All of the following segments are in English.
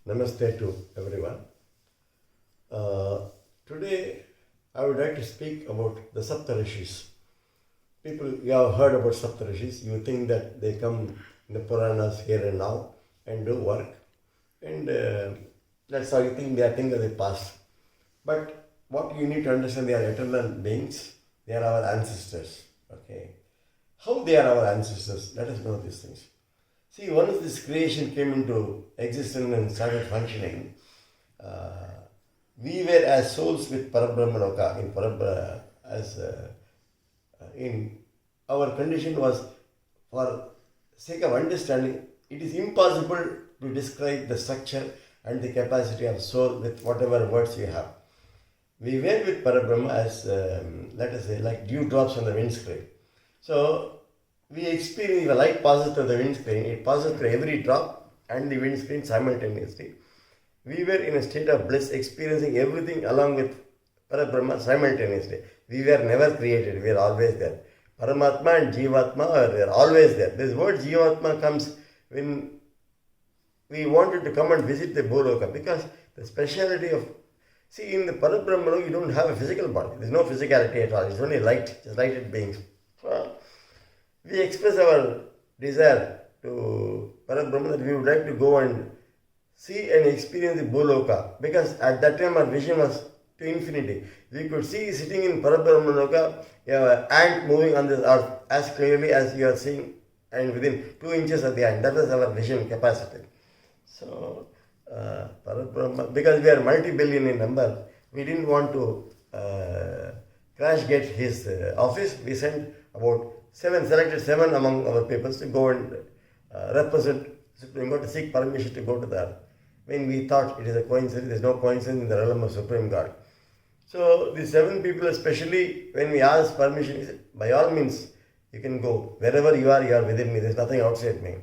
Namaste to everyone. Today I would like to speak about the Sapta Rishis. People, you have heard about Sapta Rishis. You think that they come in the Puranas here and now and do work. And that's how you think they are things of the past. But what you need to understand, they are eternal beings. They are our ancestors. Okay. How they are our ancestors? Let us know these things. See, once this creation came into existence and started functioning, we were as souls with Parabrahma Loka. In our condition was, for sake of understanding, it is impossible to describe the structure and the capacity of soul with whatever words you have. We were with Parabrahma as, let us say, like dewdrops on the windscreen. So, we experience the light passes through the windscreen, it passes through every drop and the windscreen simultaneously. We were in a state of bliss, experiencing everything along with Parabrahma simultaneously. We were never created, we are always there. Paramatma and Jivatma are always there. This word Jivatma comes when we wanted to come and visit the Bholoka, because the speciality of, see, in the Parabrahma you don't have a physical body, there is no physicality at all, it's only light, just lighted beings. We express our desire to Parabrahma that we would like to go and see and experience the Bholoka, because at that time our vision was to infinity. We could see sitting in Parabrahma Loka, you have an ant moving on this earth as clearly as you are seeing, and within 2 inches of the ant. That was our vision capacity. So, Parabrahma, because we are multi-billion in number, we didn't want to crash get his office. We sent about selected seven among our people to go and represent Supreme Court, to seek permission to go to the earth. When we thought it is a coincidence, there is no coincidence in the realm of Supreme God. So the 7 people, especially when we asked permission, he said, by all means, you can go. Wherever you are within me. There is nothing outside me.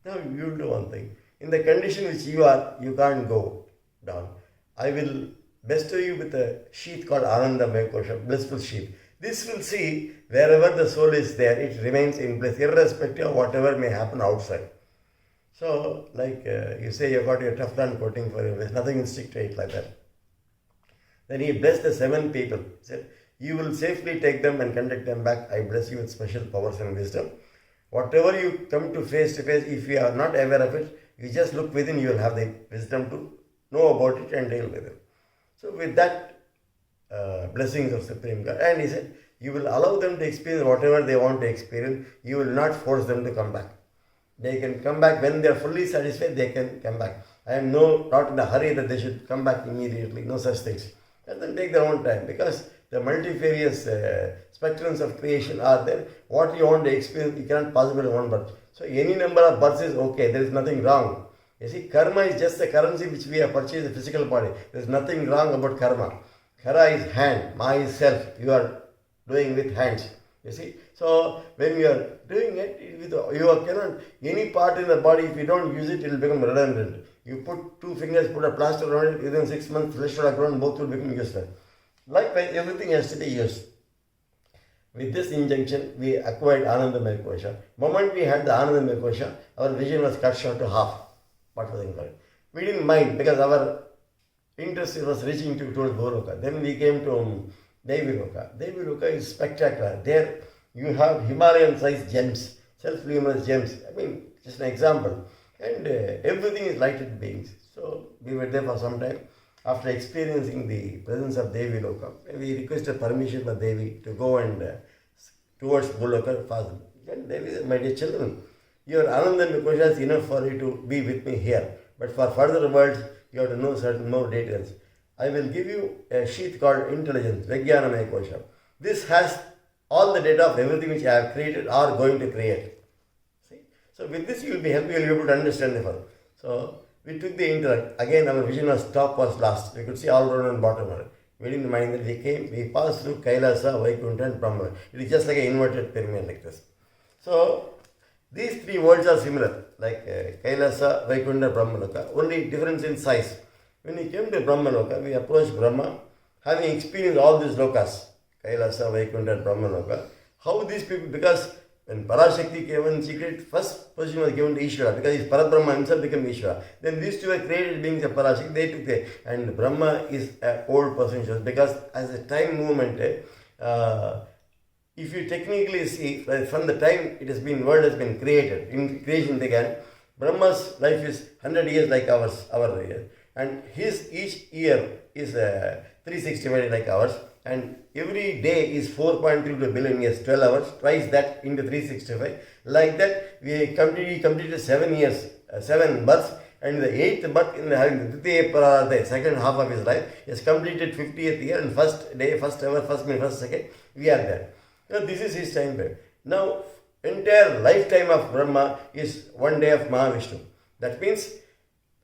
Now you will do one thing. In the condition which you are, you can't go down. I will bestow you with a sheath called Anandamaya kosha, blissful sheath. This will see wherever the soul is there, it remains in bliss, irrespective of whatever may happen outside. So, like you say, you got your Teflon coating for it, nothing will stick to it like that. Then he blessed the 7 people. He said, you will safely take them and conduct them back. I bless you with special powers and wisdom. Whatever you come to face, if you are not aware of it, you just look within, you will have the wisdom to know about it and deal with it. So, with that, blessings of Supreme God. And he said, you will allow them to experience whatever they want to experience. You will not force them to come back. They can come back when they are fully satisfied, they can come back. I am not in a hurry that they should come back immediately, no such things. Let them take their own time, because the multifarious spectrums of creation are there. What you want to experience, you cannot possibly one birth. So any number of births is okay, there is nothing wrong. You see, karma is just the currency which we have purchased, the physical body. There is nothing wrong about karma. Kara is hand, ma is self. You are doing with hands. You see. So when you are doing it, you cannot, any part in the body, if you don't use it, it will become redundant. You put 2 fingers, put a plaster around it, within 6 months, flesh will have grown, both will become useless. Likewise, everything has to be used. With this injunction, we acquired Anandamaya kosha. Moment we had the Anandamaya kosha, our vision was cut short to half. What was incorrect? We didn't mind, because our interest was reaching towards Bholoka. Then we came to Devi Loka. Devi Loka is spectacular. There you have Himalayan-sized gems, self-luminous gems. I mean, just an example. And everything is lighted beings. So we were there for some time. After experiencing the presence of Devi Loka, we requested permission for Devi to go and towards Bholoka fast. And Devi said, my dear children, your Anandamaya kosha is enough for you to be with me here. But for further words, you have to know certain more details. I will give you a sheath called intelligence, Vijnanamaya kosha. This has all the data of everything which I have created or going to create. See? So with this you will be happy, you will be able to understand the further. So we took the intellect. Again our vision was top was last. We could see all around and bottom. We didn't mind that we passed through Kailasa, Vaikuntha and Brahma. It is just like an inverted pyramid like this. So these 3 worlds are similar, like Kailasa, Vaikuntha, Brahmaloka, only difference in size. When we came to Brahmaloka, we approached Brahma, having experienced all these lokas, Kailasa, Vaikuntha and Brahmaloka. How these people, because When Parashakti came in secret, first position was given to Ishvara because his Parabrahma himself became Ishvara. Then these two were created beings of Parashakti, they took the. And Brahma is an old person because as a time movement, if you technically see, from the time world has been created, in creation began, Brahma's life is 100 years like ours, our year. And each year is 365 like ours. And every day is 4.32 billion years, 12 hours, twice that into 365. Like that, we completed 7 years, 7 births, and the 8th birth in the second half of his life, he has completed 50th year, and first day, first hour, first minute, first second, we are there. This is his time frame. Now, entire lifetime of Brahma is 1 day of Mahavishnu. That means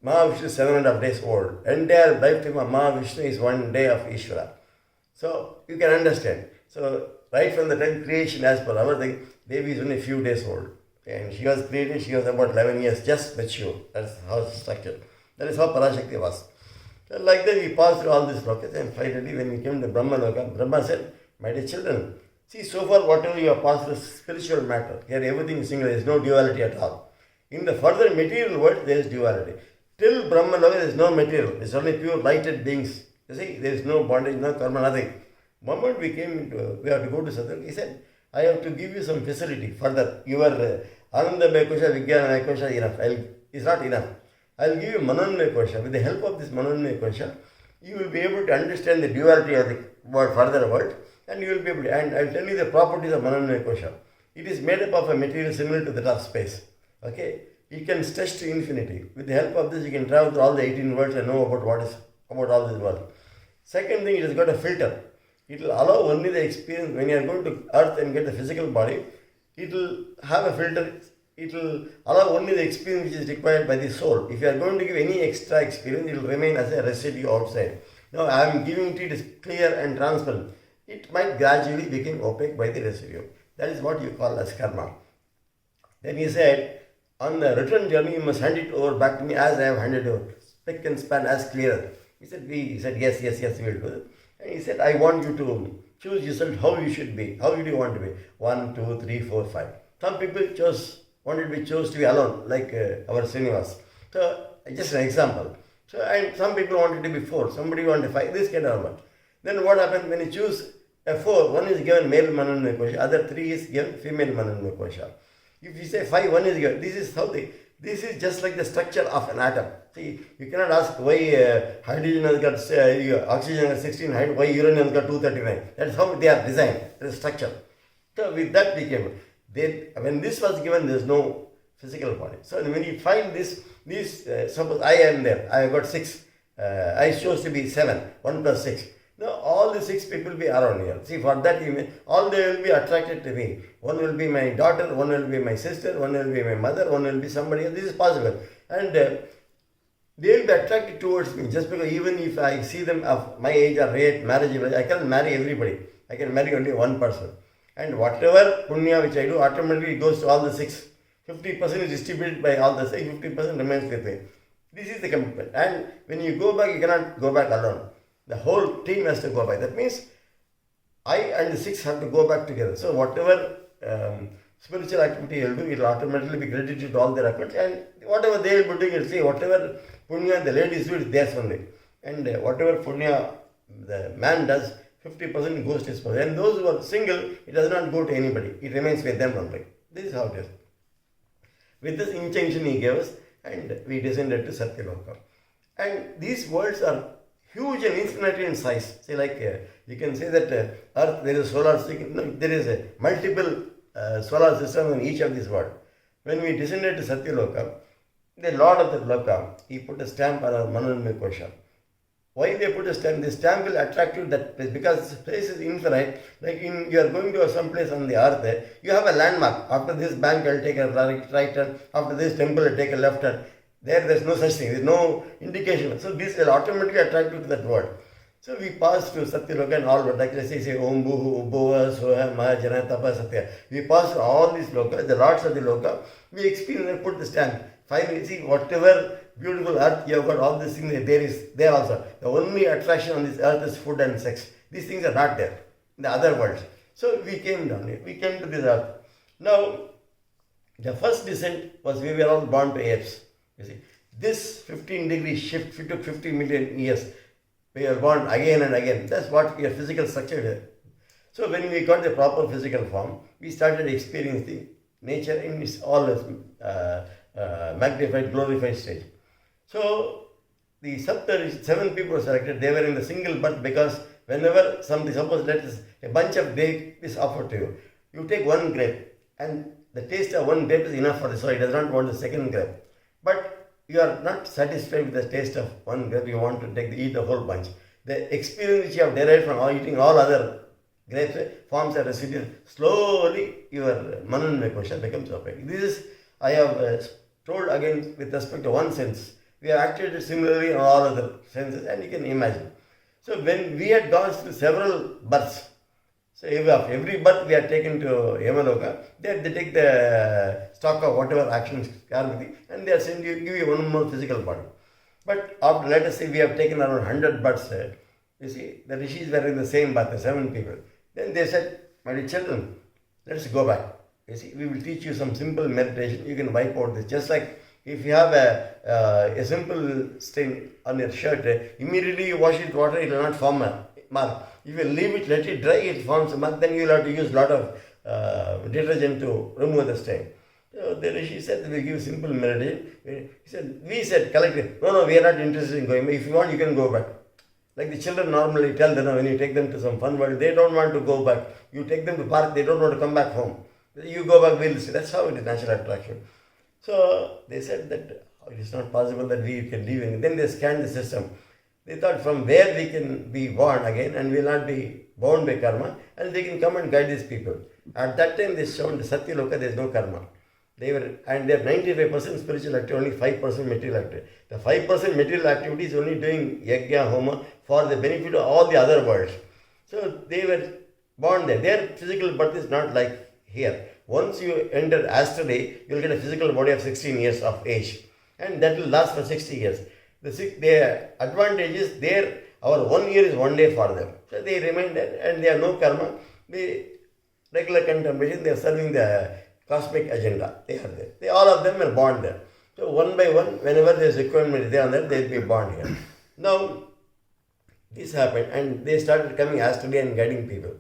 Mahavishnu is 7.5 days old. Entire lifetime of Mahavishnu is 1 day of Ishvara. So you can understand. So right from the time creation, as per our thing, Devi is only a few days old. And she was created, she was about 11 years, just mature. That's how it's structured. That is how Parashakti was. So like that we passed through all these lokas, and finally when we came to Brahma Loka, Brahma said, my dear children, see, so far whatever you have passed through spiritual matter, here everything is single, there is no duality at all. In the further material world, there is duality. Till Brahma Loka, there is no material. It's only pure lighted beings. You see, there is no bondage, no karma, nothing. The moment we have to go to Satyaloka, he said, I have to give you some facility further. Your Anandamaya kosha, Vijnanamaya kosha enough. It's not enough. I will give you Manonmaya kosha. With the help of this Manonmaya kosha, you will be able to understand the duality of the further world, and you will be able to, and I will tell you the properties of Manonmaya kosha. It is made up of a material similar to that of space. Okay? You can stretch to infinity. With the help of this, you can travel to all the 18 worlds and know about all this world. Second thing, it has got a filter. It will allow only the experience. When you are going to earth and get the physical body, it will have a filter. It will allow only the experience which is required by the soul. If you are going to give any extra experience, it will remain as a residue outside. Now I am giving it is clear and transparent. It might gradually become opaque by the residue. That is what you call as karma. Then he said, on the return journey, you must hand it over back to me as I have handed over. Spick and span as clear. He said, yes, we will do it. And he said, I want you to choose yourself how you should be. How do you want to be? 1, 2, 3, 4, 5. Some people wanted to be alone, like our Srinivas. So, just an example. So, and some people wanted to be 4, somebody wanted 5, this kind of one. Then what happens when you choose a 4, one is given male Manonmaya kosha, other 3 is given female Manonmaya kosha. If you say 5, 1 is given, this is just like the structure of an atom. See, you cannot ask why hydrogen has got oxygen has 16, why uranium has got 239. That's how they are designed, the structure. So with that we came. When this was given, there is no physical body. So when you find this, suppose I am there, I have got 6. I chose to be 7, 1 plus 6. Now all the 6 people will be around here. See, for that all they will be attracted to me. One will be my daughter, one will be my sister, one will be my mother, one will be somebody else. This is possible. And they will be attracted towards me just because even if I see them of my age or marriage age, I cannot marry everybody. I can marry only one person. And whatever punya which I do, automatically goes to all the 6. 50% is distributed by all the 6, 50% remains with me. This is the commitment. And when you go back, you cannot go back alone. The whole team has to go back. That means I and the 6 have to go back together. So whatever spiritual activity you will do, it will automatically be credited to all their efforts. And whatever they will be doing, it will say whatever punya the ladies do, it is theirs only. And whatever punya the man does, 50% goes to his spouse. And those who are single, it does not go to anybody. It remains with them only. This is how it is. With this injunction he gave us, and we descended to Satyaloka. And these worlds are huge and infinite in size. See, like you can say that Earth, there is solar system. No, there is a multiple solar system in each of these worlds. When we descended to Satyaloka, the Lord of the Loka, he put a stamp on our Manonmaya kosha. Why they put a stamp? The stamp will attract you to that place because this place is infinite. Like you are going to some place on the earth, you have a landmark. After this bank, I'll take a right turn. After this temple, I'll take a left turn. There is no such thing. There is no indication. So this will automatically attract you to that word. So we passed to Satyaloka and all words. Like let's say Om Bhuhu, Ubhava, Soha, Maya, Jana, Tapa, Satya. We passed through all these lokas, the lords of the loka. We experienced and put the stamp. Finally, see, whatever beautiful earth you have got, all these things, there is there also. The only attraction on this earth is food and sex. These things are not there in the other worlds. So we came down here. We came to this earth. Now, the first descent was we were all born to apes. You see, this 15-degree shift took 50 million years. We are born again and again. That's what your physical structure is. So when we got the proper physical form, we started experiencing nature in its all magnified, glorified stage. So the seven people were selected. They were in the single birth because whenever something, suppose let us a bunch of grape is offered to you, you take one grape and the taste of one grape is enough for the soul. It does not want the second grape. But you are not satisfied with the taste of one grape. You want to eat the whole bunch. The experience which you have derived from eating all other grapes forms a residue. Slowly your Anandamaya kosha becomes opaque. This is, I have told again with respect to one sense. We have acted similarly in all other senses, and you can imagine. So when we had gone through several births, so every birth we are taken to Yamaloka, they take the stock of whatever actions karmic, and they are saying give you one more physical body. But after, let us say we have taken around 100 births, you see, the Rishis were in the same birth, the 7 people. Then they said, my dear children, let us go back. You see, we will teach you some simple meditation. You can wipe out this. Just like if you have a simple stain on your shirt, immediately you wash it with water, it will not form a mark. If you leave it, let it dry, it forms a mark, then you will have to use a lot of detergent to remove the stain. So the Rishi said, we give simple meditation. We said collectively, no, we are not interested in going. If you want, you can go back. Like the children normally tell them, when you take them to some fun world, they don't want to go back. You take them to park, they don't want to come back home. You go back, we'll see. That's how it is, natural attraction. So they said that it is not possible that we can live in. Then they scanned the system. They thought from where we can be born again and will not be bound by karma, and they can come and guide these people. At that time they shown the Satya Loka, there is no karma. They are 95% spiritual activity, only 5% material activity. The 5% material activity is only doing yajna, homa for the benefit of all the other worlds. So they were born there. Their physical birth is not like here. Once you enter astrally, you will get a physical body of 16 years of age, and that will last for 60 years. Their advantage is there. Our 1 year is 1 day for them. So they remain there, and they have no karma. They regular contemplation. They are serving the cosmic agenda. They are there. All of them are born there. So one by one, whenever there is requirement there on that, they will be born here. Now, this happened, and they started coming astrally and guiding people.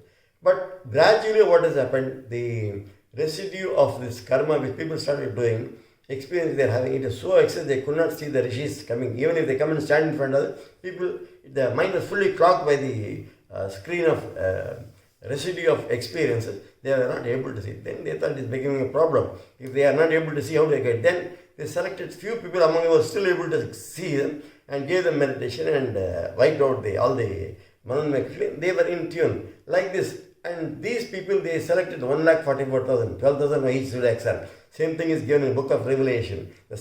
But gradually, what has happened? The residue of this karma which people started doing, experience they are having, it is so excessive they could not see the Rishis coming. Even if they come and stand in front of the people, the mind was fully clogged by the screen of residue of experiences. They are not able to see. Then they thought it is becoming a problem. If they are not able to see, how they get? Then they selected few people among them who were still able to see them and gave them meditation and wiped out all the Anandamaya. They were in tune like this. And these people, they selected 1,44,000, 12,000 each should accept. Same thing is given in Book of Revelation. The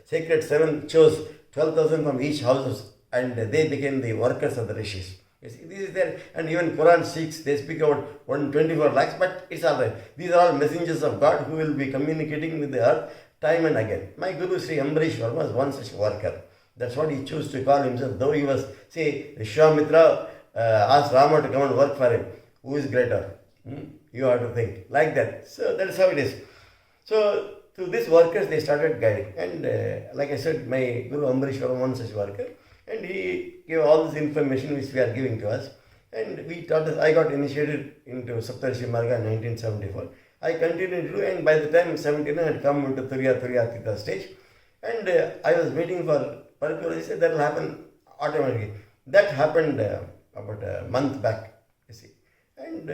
sacred seven chose 12,000 from each house, and they became the workers of the Rishis. You see, this is there, and even Quran speaks, they speak about 124 lakhs, but it's all right. These are all messengers of God who will be communicating with the earth time and again. My Guru Sri Ambarish Varma was one such worker. That's what he chose to call himself. Though he was, say, Vishwamitra asked Rama to come and work for him. Who is greater? You have to think like that. So that is how it is. So to these workers they started guiding, and like I said, my Guru Ambarish was one such worker, and he gave all this information which we are giving to us, and we taught us. I got initiated into Saptarishi Marga in 1974. I continued to do, and by the time 79 I had come into Turiya stage, and I was waiting for Paripura. He said that will happen automatically. That happened about a month back, you see. And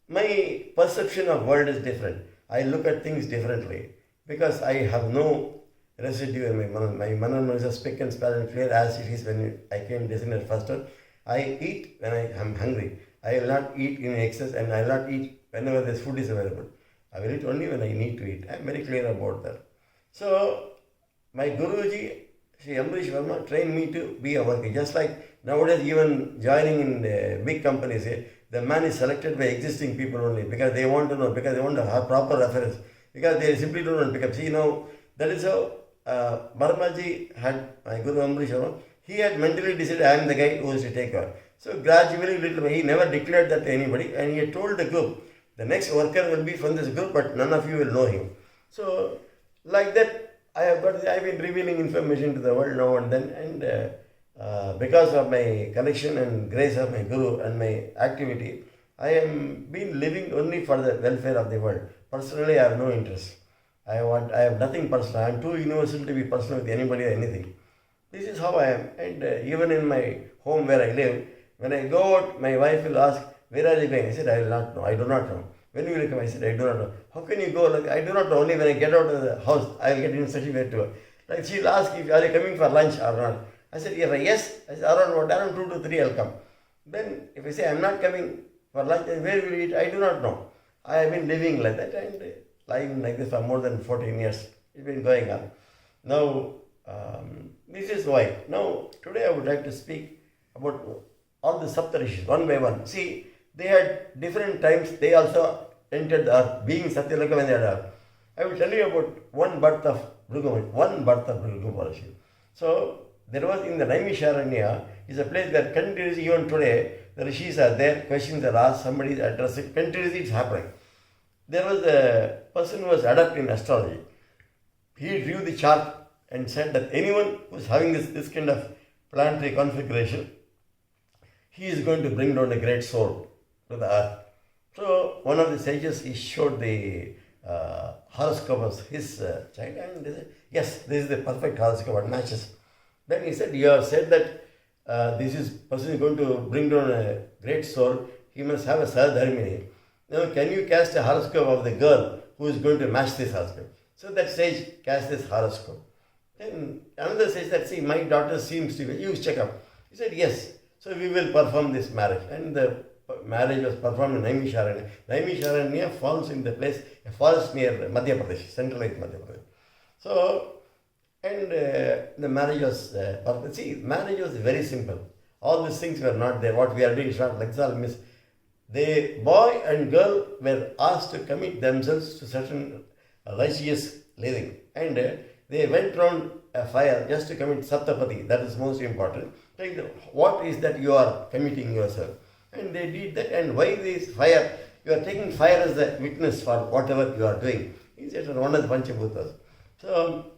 my perception of world is different. I look at things differently because I have no residue in my manana. My manana is a spick and span and clear as it is when I came designated first time. I eat when I am hungry. I will not eat in excess, and I will not eat whenever this food is available. I will eat only when I need to eat. I am very clear about that. So my Guruji, Sri Ambarish Varma, trained me to be a worker. Just like nowadays, even joining in big companies, the man is selected by existing people only because they want to know, because they want to have proper reference, because they simply don't want to pick up. See, now that is how Marmaji had, my Guru Ambarish Varma, he had mentally decided, I am the guy who is to take over. So gradually, he never declared that to anybody, and he had told the group, The next worker will be from this group, but none of you will know him. So, like that, I've been revealing information to the world now and then, and because of my connection and grace of my Guru and my activity, I am been living only for the welfare of the world. Personally, I have no interest. I have nothing personal. I am too universal to be personal with anybody or anything. This is how I am. And even in my home where I live, when I go out, my wife will ask, "Where are you going?" I said, "I will not know. I do not know." "When will you come?" I said, "I do not know." "How can you go?" Like, "I do not know. Only when I get out of the house, I will get instruction where to go." Like, she'll ask, "Are you coming for lunch or not?" I said, "Yes." I said, "Around what? Around 2 to 3 I'll come." Then if I say I'm not coming for lunch, then where will you eat? I do not know. I have been living like that and lying like this for more than 14 years. It's been going on. Now, this is why. Now, today I would like to speak about all the Saptarishis, one by one. See, they had different times, they also entered the earth, being Satyaloka when they had earth. I will tell you about one birth of Brighu Maharishi. So, there was in the Naimisharanya, is a place where continuously, even today, the Rishis are there, questions are asked, somebody is addressing, continuously it's happening. There was a person who was adept in astrology. He drew the chart and said that anyone who is having this kind of planetary configuration, he is going to bring down a great soul to the earth. So one of the sages, he showed the horoscope of his child and he said, "Yes, this is the perfect horoscope, it matches." Then he said, "You have said that this person is going to bring down a great soul, he must have a Sadharmini. Now can you cast a horoscope of the girl who is going to match this horoscope?" So that sage cast this horoscope. Then another sage said, "See, my daughter seems to be, you check up." He said, "Yes, so we will perform this marriage." And the marriage was performed in Naimisharanya. Naimisharanya falls in the place, a forest near Madhya Pradesh, centralized Madhya Pradesh. So, and the marriage was, marriage was very simple. All these things were not there. What we are doing is not like this. The boy and girl were asked to commit themselves to certain righteous living. And they went round a fire just to commit Saptapati. That is most important. Like what is that you are committing yourself? And they did that. And why this fire? You are taking fire as a witness for whatever you are doing. He said one of the Panchabhutas. So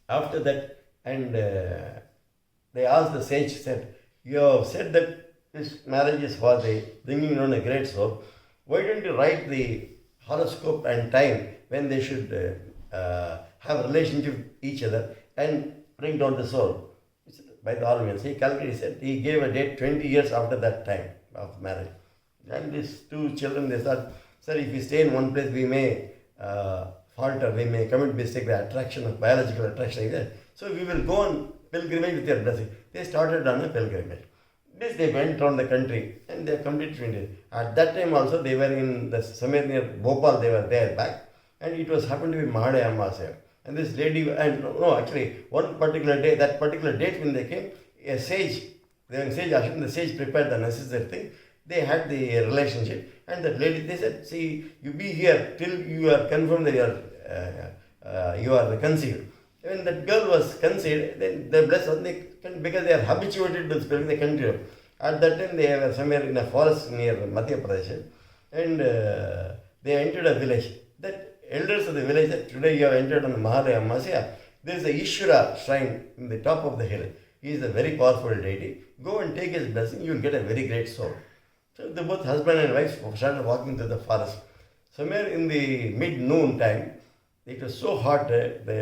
after that, and they asked the sage, said, "You have said that this marriage is for the bringing down a great soul. Why don't you write the horoscope and time when they should have a relationship with each other and bring down the soul?" By the all means, he calculated, said he gave a date 20 years after that time of marriage. And these two children, they thought, "Sir, if we stay in one place, we may falter, we may commit mistake by attraction, of biological attraction like that. So we will go on pilgrimage with your blessing." They started on a pilgrimage. This they went around the country and they completed 20 years. At that time also they were in the somewhere near Bhopal, they were there back, and it was happened to be Mahadaya Ammasya. And this lady, and no, actually, one particular day, that particular date when they came, a sage, they were in sage ashram, the sage prepared the necessary thing. They had the relationship, and that lady, they said, "See, you be here till you are confirmed that you are conceived." When that girl was conceived, then the blessed, because they are habituated to spelling, they continue. At that time, they were somewhere in a forest near Madhya Pradesh, and they entered a village. That elders of the village said, "Today you have entered on the Mahadaya Ammasya. There is a Ishvara shrine in the top of the hill. He is a very powerful deity. Go and take his blessing, you will get a very great soul." So the both husband and wife started walking through the forest. Somewhere in the mid-noon time, it was so hot, the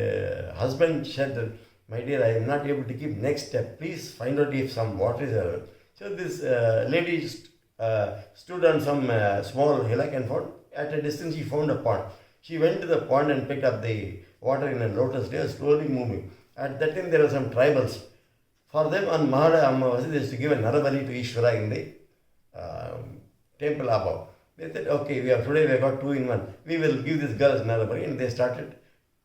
husband said, "My dear, I am not able to keep next step. Please find out if some water is available." So this lady stood on some small hillock and found, at a distance she found a pond. She went to the pond and picked up the water in a lotus. They were slowly moving. At that time there were some tribals. For them on Mahadaya Ammasya, they used to give a Narabali to Ishvara in the temple above. They said, "Okay, today we have got 2 in 1. We will give this girl as Narabali." And they started,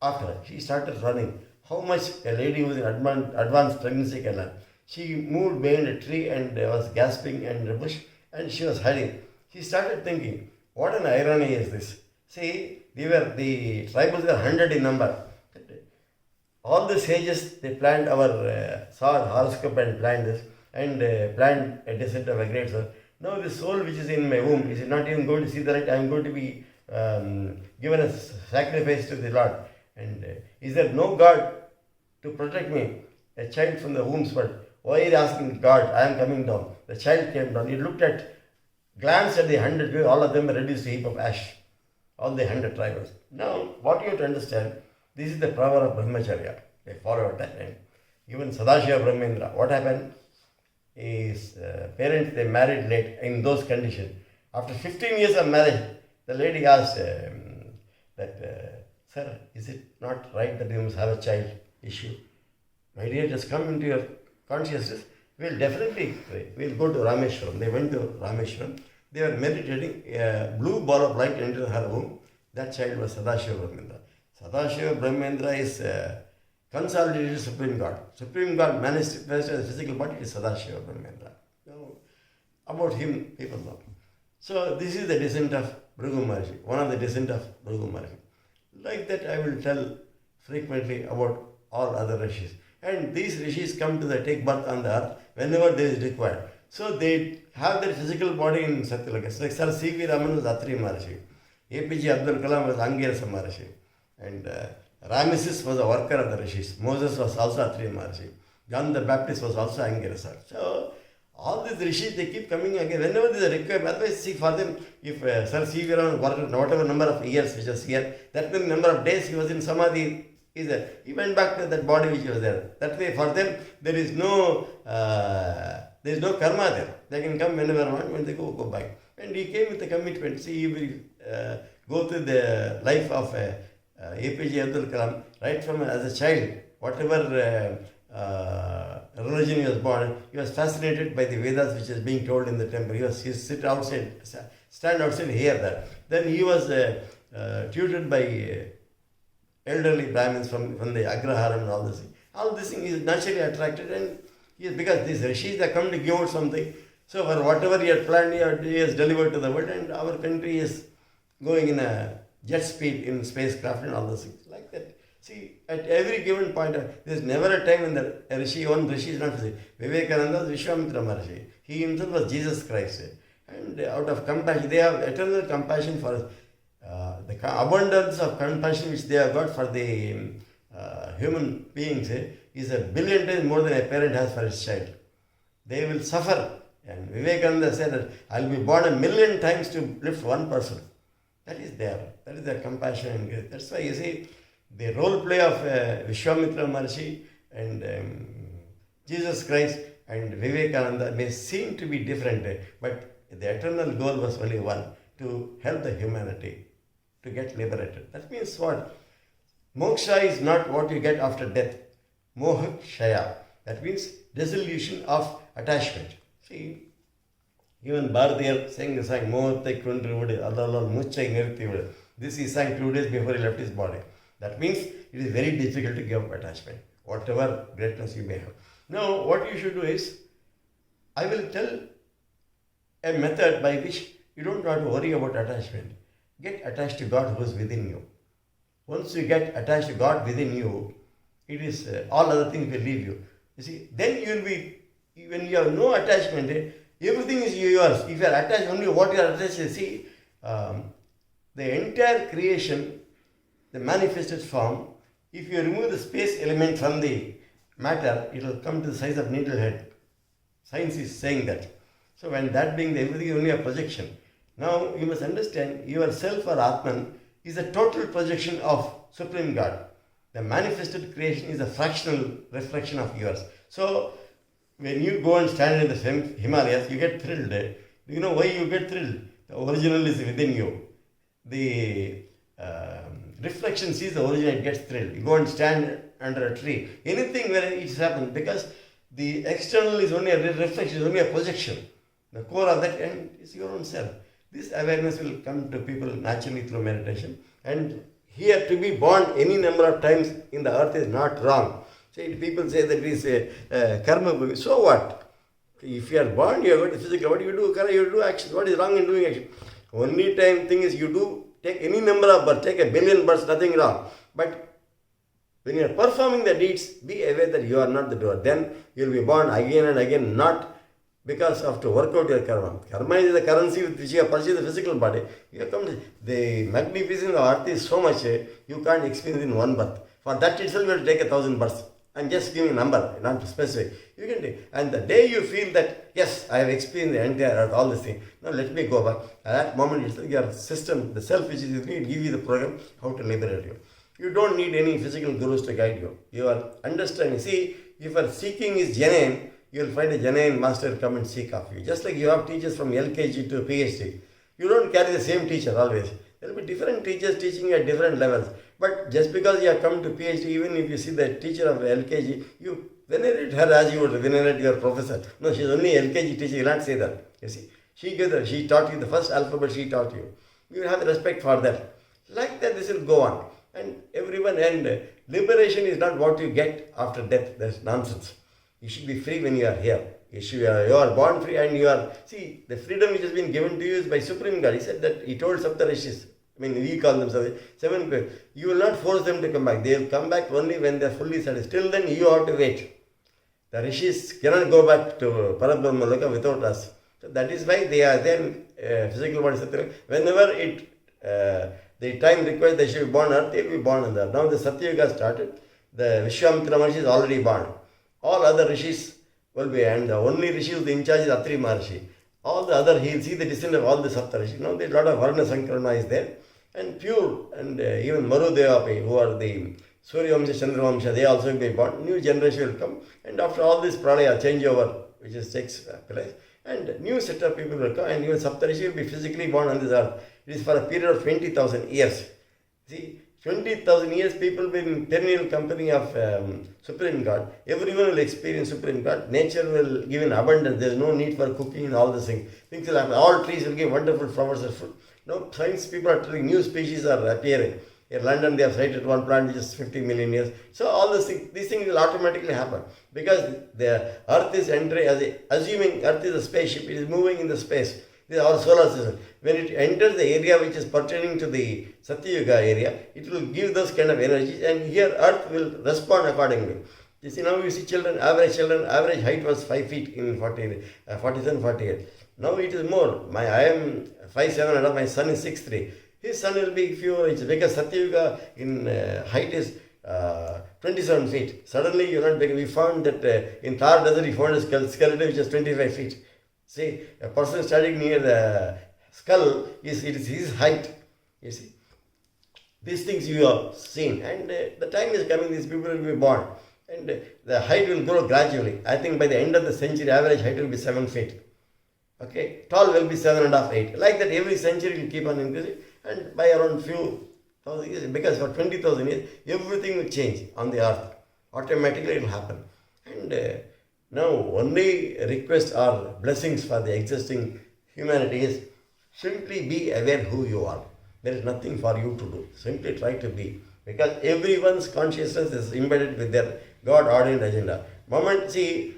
after her, she started running. How much a lady who was in advanced pregnancy can learn. She moved behind a tree and was gasping and a bush, and she was hiding. She started thinking, what an irony is this. See, the tribals were 100 in number. All the sages, they planned saw our horoscope and planned this, and planned a descent of a great soul. Now the soul which is in my womb is not even going to see the light. I am going to be given as sacrifice to the Lord. And is there no God to protect me? A child from the womb's world. Why are you asking God? I am coming down. The child came down. He looked at, glanced at the 100 people, all of them were reduced to a heap of ash. All the 100 tribals. Now, what you have to understand, this is the power of brahmacharya. They follow that. And even Sadashiva Brahmendra, what happened? His parents, they married late in those conditions. After 15 years of marriage, the lady asked sir, is it not right that you must have a child issue? My dear, just come into your consciousness. We'll definitely pray. We'll go to Rameshwaram. They went to Rameshwaram. They were meditating. A blue ball of light entered her womb. That child was Sadashiva Brahmendra. Sadashiva Brahmendra is consolidated Supreme God. Supreme God manifested as a physical body is Sadashiva Brahmendra. Now, about him, people know. So, this is the descent of Brighu Maharishi, one of the descent of Brighu Maharishi. Like that, I will tell frequently about all other Rishis. And these Rishis come to take birth on the earth whenever they is required. So, they have their physical body in Satyalokas. Like Sir C.V. Raman was Attri Maharishi. A.P.J. Abdul Kalam was Angirasa Maharishi. And Rameses was a worker of the Rishis. Moses was also Attri Maharishi. John the Baptist was also Angirasa. So, all these Rishis, they keep coming again. Whenever there is a requirement, otherwise, see, for them, if Sir C.V. Raman worked whatever number of years which was here, that many number of days he was in Samadhi, is there. He went back to that body which was there. That way, for them, there is no karma there. They can come whenever want, when they go back. And he came with a commitment. See, he will go through the life of A.P.J. Abdul Kalam, right from as a child, whatever religion he was born, he was fascinated by the Vedas which is being told in the temple. He sit outside, stand outside, hear that. Then he was tutored by elderly Brahmins from the Agraharam and all this thing. All this thing is naturally attracted, and because these Rishis are come to give out something. So for whatever he had planned, he has delivered to the world, and our country is going in a jet speed in spacecraft and all those things like that. See, at every given point, there is never a time when one Rishi is not physical. Vivekananda was Vishwamitra Maharishi. He himself was Jesus Christ. And out of compassion, they have eternal compassion for us. The abundance of compassion which they have got for the human beings is 1 billion times more than a parent has for his child. They will suffer. And Vivekananda said that I will be born 1 million times to lift one person. That is there. That is their compassion and grace. That's why you see, the role play of Vishwamitra Maharishi and Jesus Christ and Vivekananda may seem to be different, but the eternal goal was only one, to help the humanity to get liberated. That means what? Moksha is not what you get after death. Moha Shaya. That means dissolution of attachment. See, even Bharatiyar sang the song, Mohathai Kundruvudu, Allah Muchai Nirthivudu. This he sang 2 days before he left his body. That means it is very difficult to give up attachment, whatever greatness you may have. Now, what you should do is, I will tell a method by which you don't have to worry about attachment. Get attached to God who is within you. Once you get attached to God within you, it is all other things will leave you. You see, then you will be, when you have no attachment, everything is yours. If you are attached only what you are attached to, see, the entire creation, the manifested form, if you remove the space element from the matter, it will come to the size of needlehead. Science is saying that. So when that being everything is only a projection. Now you must understand, yourself or Atman is a total projection of Supreme God. The manifested creation is a fractional reflection of yours. So when you go and stand in the Himalayas, you get thrilled. You know why you get thrilled? The original is within you. The reflection sees the original, it gets thrilled. You go and stand under a tree. Anything where it's happened, because the external is only a reflection, is only a projection. The core of that end is your own self. This awareness will come to people naturally through meditation. And here, to be born any number of times in the earth is not wrong. See, people say that it is a karma. So what? If you are born, you have got physical. What do? You do action. What is wrong in doing action? Only thing is you do take any number of births, take 1 billion births, nothing wrong. But when you are performing the deeds, be aware that you are not the doer. Then you will be born again and again, not because of to work out your karma. Karma is the currency with which you have purchased the physical body. You have come to, the magnificence of earth is so much you can't experience in one birth. For that itself you will take 1,000 births. I'm just giving a number, not specific. You can take, and the day you feel that yes, I have experienced the entire earth, all this thing. Now let me go back. At that moment itself, your system, the self which is with you, will give you the program how to liberate you. You don't need any physical gurus to guide you. You are understanding. See, if your seeking is genuine, you will find a genuine master come and seek of you. Just like you have teachers from LKG to PhD. You don't carry the same teacher always. There will be different teachers teaching at different levels. But just because you have come to PhD, even if you see the teacher of LKG, you venerate her as you would venerate your professor. No, she is only LKG teacher. You will not say that. You see, she taught you the first alphabet. She taught you. You will have respect for that. Like that, this will go on. And everyone, and liberation is not what you get after death. That's nonsense. You should be free when you are here. You are born free, and you are, see, the freedom which has been given to you is by Supreme God. He said that, he told Rishis, I mean, we call them 7 people. You will not force them to come back. They will come back only when they are fully satisfied. Till then, you have to wait. The Rishis cannot go back to Parabrahma Loka without us. So that is why they are then physical body. Whenever the time requires they should be born on earth, they will be born on the earth. Now the Satyuga started. The Vishwamitra Maharishi is already born. All other Rishis will be, and the only Rishi who is in charge is Attri Maharishi. All the other, he will see the descent of all the Sapta Rishis. Now there is a lot of Varna Sankarana is there. And pure, and even Maru Devapi, who are the Surya Vamsha, Chandra Vamsha, they also will be born. New generation will come. And after all this pralaya, changeover, which is takes place, and new set of people will come, and even Saptarishi will be physically born on this earth. It is for a period of 20,000 years. See, 20,000 years people will be in perennial company of Supreme God. Everyone will experience Supreme God. Nature will give in abundance. There is no need for cooking and all these things. Things will happen. All trees will give wonderful flowers and fruit. Now, science people are telling new species are appearing. In London, they have sighted one plant which is 50 million years. So, all these things will automatically happen because the Earth is entering, assuming Earth is a spaceship, it is moving in the space. This is our solar system. When it enters the area which is pertaining to the Satyuga area, it will give those kind of energies, and here Earth will respond accordingly. You see, now you see average height was 5 feet in 47, 48. Now it is more. I am 5'7" and my son is 6'3". His son will be few inches because Satyuga in height is 27 feet. Suddenly you are not big. We found that in Thar desert we found a skeleton which is 25 feet. See, a person standing near the skull it is his height. You see, these things you have seen, and the time is coming. These people will be born, and the height will grow gradually. I think by the end of the century, average height will be 7 feet. Okay, tall will be 7.5, 8. Like that, every century will keep on increasing, and by around few thousand years, because for 20,000 years, everything will change on the earth. Automatically, it will happen. And now, only request or blessings for the existing humanity is simply be aware who you are. There is nothing for you to do. Simply try to be, because everyone's consciousness is embedded with their God-ordained agenda. See,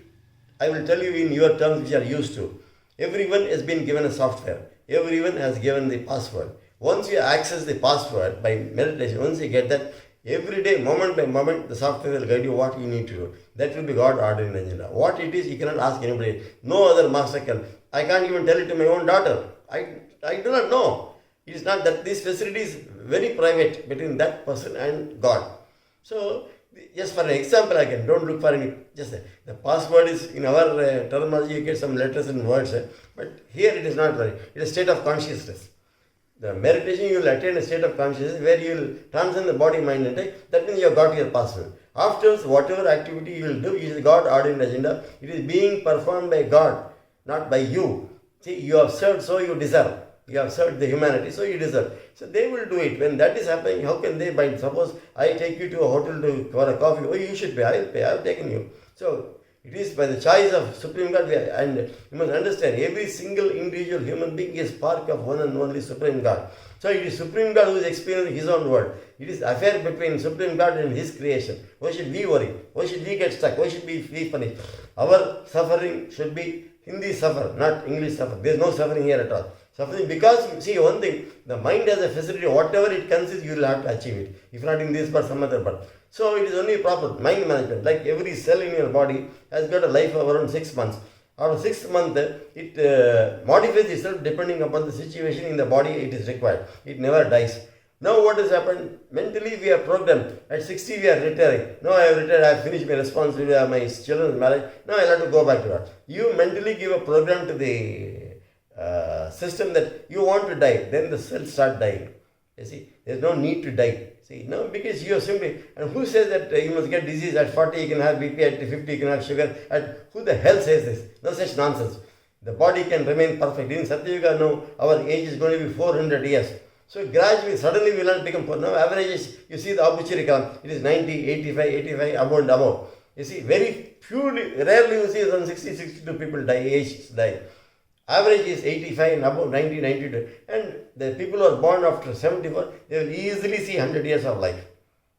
I will tell you in your terms which are used to. Everyone has been given a software. Everyone has given the password. Once you access the password by meditation, once you get that, every day, moment by moment, the software will guide you what you need to do. That will be God-ordained agenda. What it is, you cannot ask anybody. No other master can. I can't even tell it to my own daughter. I do not know. It is not that this facility is very private between that person and God. So, just for an example, don't look for any, just the password is in our terminology, you get some letters and words, but here it is not very, it is a state of consciousness. The meditation, you will attain a state of consciousness where you will transcend the body, mind and time. That means you have got your password. Afterwards, whatever activity you will do is God-ordained agenda. It is being performed by God, not by you. See, you have served, so you deserve. You have served the humanity, so you deserve. So they will do it. When that is happening, how can they bind? Suppose I take you to a hotel for a coffee. Oh, you should pay. I will pay. I have taken you. So it is by the choice of Supreme God. And you must understand, every single individual human being is spark of one and only Supreme God. So it is Supreme God who is experiencing His own world. It is affair between Supreme God and His creation. Why should we worry? Why should we get stuck? Why should we be punished? Our suffering should be Hindi suffer, not English suffer. There is no suffering here at all. Suffering because, see, one thing, the mind has a facility, whatever it consists, you will have to achieve it. If not in this part, some other part. So it is only proper mind management. Like every cell in your body has got a life of around 6 months. After 6th month, it modifies itself depending upon the situation in the body it is required. It never dies. Now what has happened? Mentally we are programmed. At 60 we are retiring. Now I have retired, I have finished my responsibility, I have my children's marriage. Now I have to go back to that. You mentally give a program to the system that you want to die. Then the cells start dying. You see, there is no need to die. See, no, because you are simply, and who says that you must get disease at 40 you can have BP, at 50 you can have sugar, who the hell says this? No such nonsense. The body can remain perfect. In Satyuga now, our age is going to be 400 years. So gradually, suddenly we will not become poor. Now average is, you see the obituary column, it is 90, 85, above and above. You see, very rarely you see around 60, 62 people die. Average is 85 and above, 90, 92. And the people who are born after 74, they will easily see 100 years of life.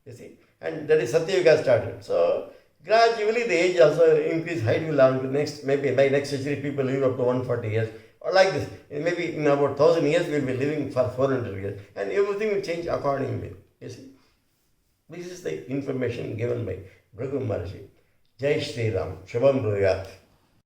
You see, and that is Satyuga started. So gradually the age also increase, height will next, maybe by next century people live up to 140 years. Or like this, maybe in about 1000 years we will be living for 400 years. And everything will change accordingly. You see, this is the information given by Brighu Maharishi. Jai Shri Ram. Shubham Bhuyat.